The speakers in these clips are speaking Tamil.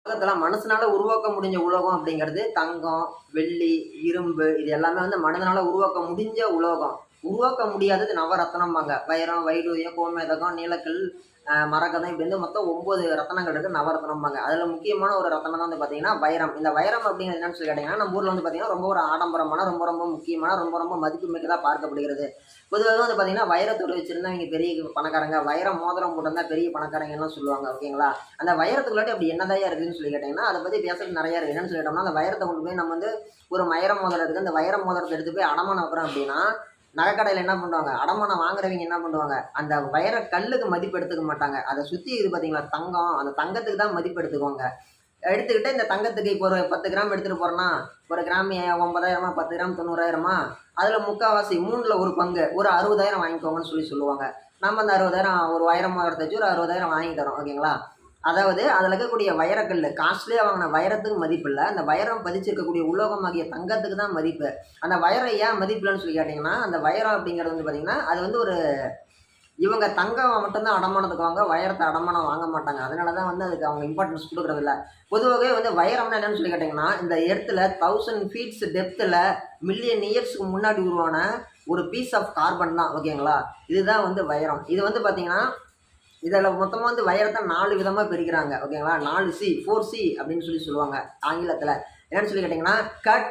உலகத்துல மனுஷனால உருவாக்க முடிஞ்ச உலோகம் அப்படிங்கிறது தங்கம், வெள்ளி, இரும்பு இது எல்லாமே வந்து மனிதனால உருவாக்க முடிஞ்ச உலோகம். உருவாக்க முடியாதது நவரத்தினம்பாங்க. வைரம், வைடூரியம், கோமேதகம், நீலக்கல், மரகதம் இப்படி வந்து மொத்தம் 9 ரத்தினங்கள் இருக்கு நவரத்தினம்பாங்க. அதுல முக்கியமான ஒரு ரத்தினம் தான் வந்து பார்த்தீங்கன்னா வைரம். இந்த வைரம் அப்படிங்கிறது என்னன்னு சொல்லி கேட்டீங்கன்னா, நம்ம ஊர்ல வந்து பார்த்தீங்கன்னா ரொம்ப ஒரு ஆடம்பரமான, ரொம்ப ரொம்ப முக்கியமான, ரொம்ப ரொம்ப மதிப்புமிக்கதா பார்க்கப்படுகிறது. பொதுவாக வந்து பார்த்தீங்கன்னா, வைரத்தோடு வச்சிருந்தவங்க பெரிய பணக்காரங்க, வைர மோதிரம் போட்டிருந்தா பெரிய பணக்காரங்கலாம் சொல்லுவாங்க. ஓகேங்களா? அந்த வைரத்துக்குள்ளாட்டி அப்படி என்னதாய்யா இருக்குதுன்னு சொல்லி கேட்டீங்கன்னா, அத பத்தி பேசுறதுக்கு நெறைய இருக்கு. என்னன்னு சொல்லிட்டோம்னா, அந்த வைரத்த கொண்டு போய் நம்ம வந்து ஒரு வைர மோதிரம் இருக்கு. அந்த வைர மோதிரத்த எடுத்து போய் அடமானம் வைக்கிறோம் அப்படின்னா, நகைக்கடையில என்ன பண்ணுவாங்க? அடமானம் வாங்குறவங்க என்ன பண்ணுவாங்க? அந்த வைர கல்லுக்கு மதிப்பு எடுத்துக்க மாட்டாங்க. அத சுத்தி இருக்குது பார்த்தீங்களா தங்கம், அந்த தங்கத்துக்கு தான் மதிப்பு எடுத்துக்குவாங்க. எடுத்துக்கிட்டு இந்த தங்கத்துக்கு இப்போ ஒரு 10 கிராம் எடுத்துட்டு போறோம்னா, ஒரு கிராம் 9,000 10 கிராம் 90,000 அதில முக்காவாசி 3ல ஒரு பங்கு ஒரு 60,000 வாங்கிக்கோங்கன்னு சொல்லுவாங்க. நம்ம அந்த 60,000 ஒரு வைர மோதிரத்த வச்சு ஒரு 60,000 வாங்கி தரோம். ஓகேங்களா? அதாவது அதில இருக்கக்கூடிய வைரக்கல்லு காஸ்ட்லியா வாங்குன வைரத்துக்கு மதிப்பு இல்ல. அந்த வைரம் பதிச்சிருக்கக்கூடிய உலோகமாகிய தங்கத்துக்கு தான் மதிப்பு. அந்த வைரம் ஏன் மதிப்பு இல்லன்னு சொல்லி கேட்டீங்கன்னா, அந்த வைரம் அப்படிங்கிறது வந்து பார்த்தீங்கன்னா, அது வந்து ஒரு இவங்க தங்கம் மட்டும் தான் அடமானத்துக்கு வாங்க, வைரத்த அடமானம் வாங்க மாட்டாங்க. அதனால தான் வந்து அதுக்கு அவங்க இம்பார்ட்டன்ஸ் குடுக்குறதில்ல. பொதுவாவே வந்து வைரம்னா என்னன்னு சொல்லி கேட்டீங்கன்னா, இந்த எர்த்ல 1000 ஃபீட்ஸ் டெப்த்ல மில்லியன் இயர்ஸ்க்கு முன்னாடி உருவான ஒரு பீஸ் ஆஃப் கார்பன் தான். ஓகேங்களா? இதுதான் வந்து வைரம். இது வந்து பார்த்தீங்கன்னா, இதில மொத்தமா வந்து வைரத்த 4 விதமா பிரிக்கிறாங்க. ஓகேங்களா? 4C அப்படின்னு சொல்லுவாங்க ஆங்கிலத்தில. என்னன்னு சொல்லி கேட்டீங்கன்னா, கட்,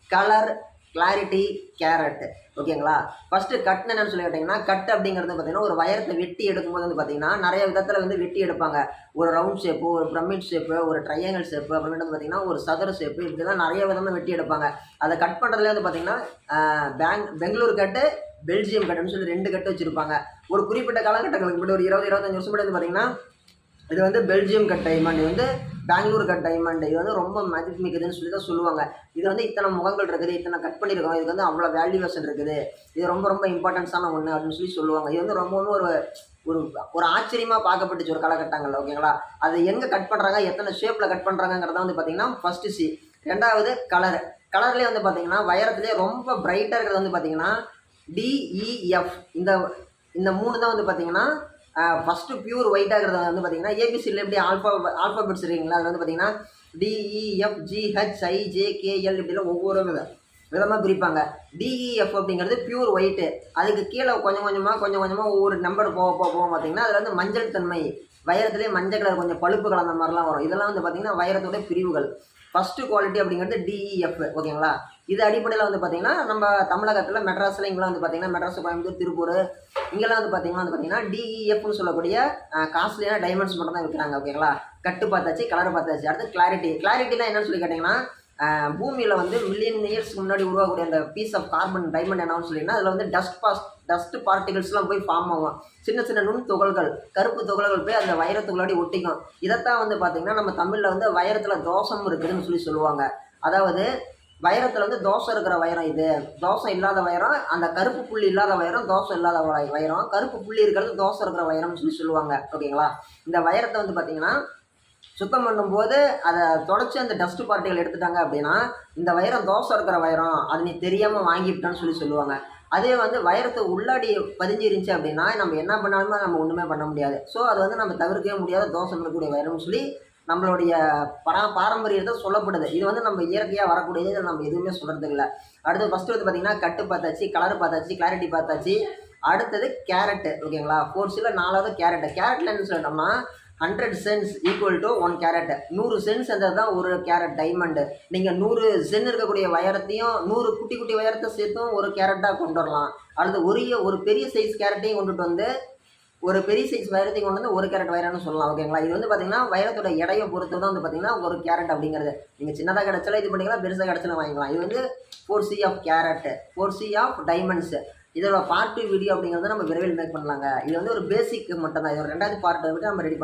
கலர், கிளாரிட்டி, கேரட். ஓகேங்களா? ஃபர்ஸ்ட்டு கட்னா என்னன்னு சொல்லி கேட்டீங்கன்னா, கட் அப்படிங்கிறது பார்த்தீங்கன்னா, ஒரு வைரத்த வெட்டி எடுக்கும்போது வந்து பார்த்தீங்கன்னா, நெறைய விதத்தில வந்து வெட்டி எடுப்பாங்க. ஒரு ரவுண்ட் ஷேப்பு, ஒரு பிரமிட் ஷேப்பு, ஒரு ட்ரையாங்கிள் ஷேப்பு, அப்புறமேட்டு வந்து பார்த்தீங்கன்னா, ஒரு சதுர ஷேப்பு இப்படிலாம் நெறைய விதமா வெட்டி எடுப்பாங்க. அத கட் பண்றதுலயே வந்து பார்த்தீங்கன்னா, பெங்களூர் கட்டு, பெல்ஜியம் கட்டுன்னு சொல்லி 2 கட்டு வச்சிருப்பாங்க. ஒரு குறிப்பிட்ட காலகட்டங்களுக்கு முன்னாடி ஒரு 20, 25 வருஷம் முன்னாடி வந்து பார்த்தீங்கன்னா, இது வந்து பெல்ஜியம் கட் டைமண்ட், இது வந்து பெங்களூர் கட் டைமண்ட். இது வந்து ரொம்ப மதிப்புமிக்கதுன்னு சொல்லி தான் சொல்லுவாங்க. இது வந்து இத்தனை முகங்கள் இருக்குது, இத்தனை கட் பண்ணியிருக்கோம், இதுக்கு வந்து அவ்வளோ வேல்யூவேஷன் இருக்குது. இது ரொம்ப ரொம்ப இம்பார்ட்டன்ஸான ஒண்ணு அப்படின்னு சொல்லுவாங்க. இது வந்து ரொம்பவும் ஒரு ஒரு ஒரு ஆச்சரியமா பார்க்கப்பட்டுச்சு ஒரு காலகட்டங்கள்ல. ஓகேங்களா? அது எங்க கட் பண்றாங்க, எத்தனை ஷேப்ல கட் பண்றாங்கங்கிறத வந்து பார்த்தீங்கன்னா, ஃபர்ஸ்ட்டு சி. 2வது கலர். கலர்லயே வந்து பார்த்தீங்கன்னா, வைரத்திலேயே ரொம்ப பிரைட்டா இருக்கிறது வந்து பார்த்தீங்கன்னா, DEF இந்த இந்த 3 தான் வந்து பார்த்தீங்கன்னா, ஃபர்ஸ்ட்டு பியூர் ஒயிட்டா இருக்கிறது வந்து பார்த்தீங்கன்னா, ஏபிசிடில எப்படி ஆல்ஃபாபெட்ஸ் இருக்குங்களா, அதில வந்து பார்த்தீங்கன்னா, DEFGHIJKL இப்படிலாம் ஒவ்வொரு விதமா பிரிப்பாங்க. DEF அப்படிங்கிறது பியூர் ஒயிட்டு. அதுக்கு கீழ கொஞ்சம் கொஞ்சமா ஒவ்வொரு நம்பர் போக பார்த்தீங்கன்னா, அதில வந்து மஞ்சள் தன்மை, வைரத்திலேயே மஞ்சள் கலர் கொஞ்சம் பழுப்பு கலந்த மாரிலாம் வரும். இதெல்லாம் வந்து பார்த்தீங்கன்னா, வைரத்தோட பிரிவுகள். ஃபர்ஸ்ட்டு குவாலிட்டி அப்படிங்கிறது DEF. ஓகேங்களா? இது அடிப்படையில வந்து பார்த்தீங்கன்னா, நம்ம தமிழகத்தில மெட்ராஸ்ல இங்கலாம் வந்து பார்த்தீங்கன்னா, மெட்ராஸ், கோயம்புத்தூர், திருப்பூர் இங்கெல்லாம் வந்து பார்த்தீங்கன்னா, DEFன்னு சொல்லக்கூடிய காஸ்ட்லியான டைமண்ட்ஸ் மட்டும் தான் விக்கிறாங்க. ஓகேங்களா? கட்டு பார்த்தாச்சு, கலர் பார்த்தாச்சு. அடுத்து கிளாரிட்டி. கிளாரிட்டினா என்னன்னு சொல்லி கேட்டீங்கன்னா, பூமியில வந்து மில்லியன் இயர்ஸ்க்கு முன்னாடி உருவாகக்கூடிய அந்த பீஸ் ஆஃப் கார்பன் டைமண்ட் என்னன்னு சொல்லிங்கன்னா, அதில வந்து டஸ்ட் பார்ட்டிகிள்ஸ்லாம் போய் ஃபார்ம் ஆகும். சின்ன சின்ன நுண் துகள்கள், கருப்பு துகள்கள் போய் அந்த வைரத்துக்குள்ளாடி ஒட்டிக்கும். இதத்தான் வந்து பார்த்தீங்கன்னா, நம்ம தமிழ்ல வந்து வைரத்தில தோஷம் இருக்குதுன்னு சொல்லுவாங்க. அதாவது வைரத்தில வந்து தோஷம் இருக்கிற வைரம் இது. தோஷம் இல்லாத வைரம், அந்த கருப்பு புள்ளி இல்லாத வைரம், தோஷம் இல்லாத வைரம். கருப்பு புள்ளி இருக்கிறது தோஷம் இருக்கிற வைரம்னு சொல்லுவாங்க. ஓகேங்களா? இந்த வைரத்த வந்து பார்த்தீங்கன்னா, சுத்தம் பண்ணும்போது அத தொடச்சு அந்த டஸ்ட் பார்ட்டிகள் எடுத்துட்டாங்க அப்படின்னா, இந்த வைரம் தோஷம் இருக்கிற வைரம். அது நீ தெரியாம வாங்கிட்டன்னு சொல்லுவாங்க. அதே வந்து வைரத்துக்கு உள்ளாடி பதிஞ்சிருந்துச்சு அப்படின்னா, நம்ம என்ன பண்ணாலுமே நம்ம ஒண்ணுமே பண்ண முடியாது. ஸோ அது வந்து நம்ம தவிர்க்கவே முடியாத தோஷம் இருக்கக்கூடிய வைரம்னு சொல்லி நம்மளுடைய பாரம்பரியத்த சொல்லப்படுது. இது வந்து நம்ம இயற்கையா வரக்கூடியது. இதில நம்ம எதுவுமே சொல்றது இல்ல. அடுத்து ஃபர்ஸ்ட்டு வந்து பார்த்தீங்கன்னா, கட்டு பார்த்தாச்சு, கலர் பார்த்தாச்சு, கிளாரிட்டி பார்த்தாச்சு. அடுத்தது கேரட். ஓகேங்களா? 4Cல 4வது கேரட். கேரட்ல என்ன சொல்லிட்டோம்னா, 100 cents equal to 1 carat. 100 cents என்றது தான் 1 கேரட் டைமண்ட். நீங்க 100 சென் இருக்கக்கூடிய வைரத்தையும் 100 குட்டி குட்டி வைரத்த சேர்த்தும் 1 கேரட்டா கொண்டு வரலாம். அடுத்து ஒரு பெரிய சைஸ் கேரட்டையும் கொண்டுட்டு வந்து, ஒரு பெரிய சைஸ் வைரத்தையும் கொண்டு வந்து 1 கேரட் வைரம்னு சொல்லலாம். ஓகேங்களா? இது வந்து பார்த்தீங்கன்னா, வைரத்தோட எடைய பொறுத்து தான் வந்து பார்த்தீங்கன்னா, 1 கேரட் அப்படிங்கிறது. நீங்க சின்னதா கிடைச்சாலும் இது பண்ணிக்கலாம், பெருசா கிடைச்சாலும் வாங்கிக்கலாம். இது வந்து 4C of carat, 4C of diamonds. இதோட பார்ட் 2 வீடியோ அப்படிங்கிறத நம்ம விரைவில் மேக் பண்ணலாங்க. இது வந்து ஒரு பேசிக் மட்டும் தான். இது ஒரு 2வது பார்ட் வந்துட்டு நம்ம ரெடி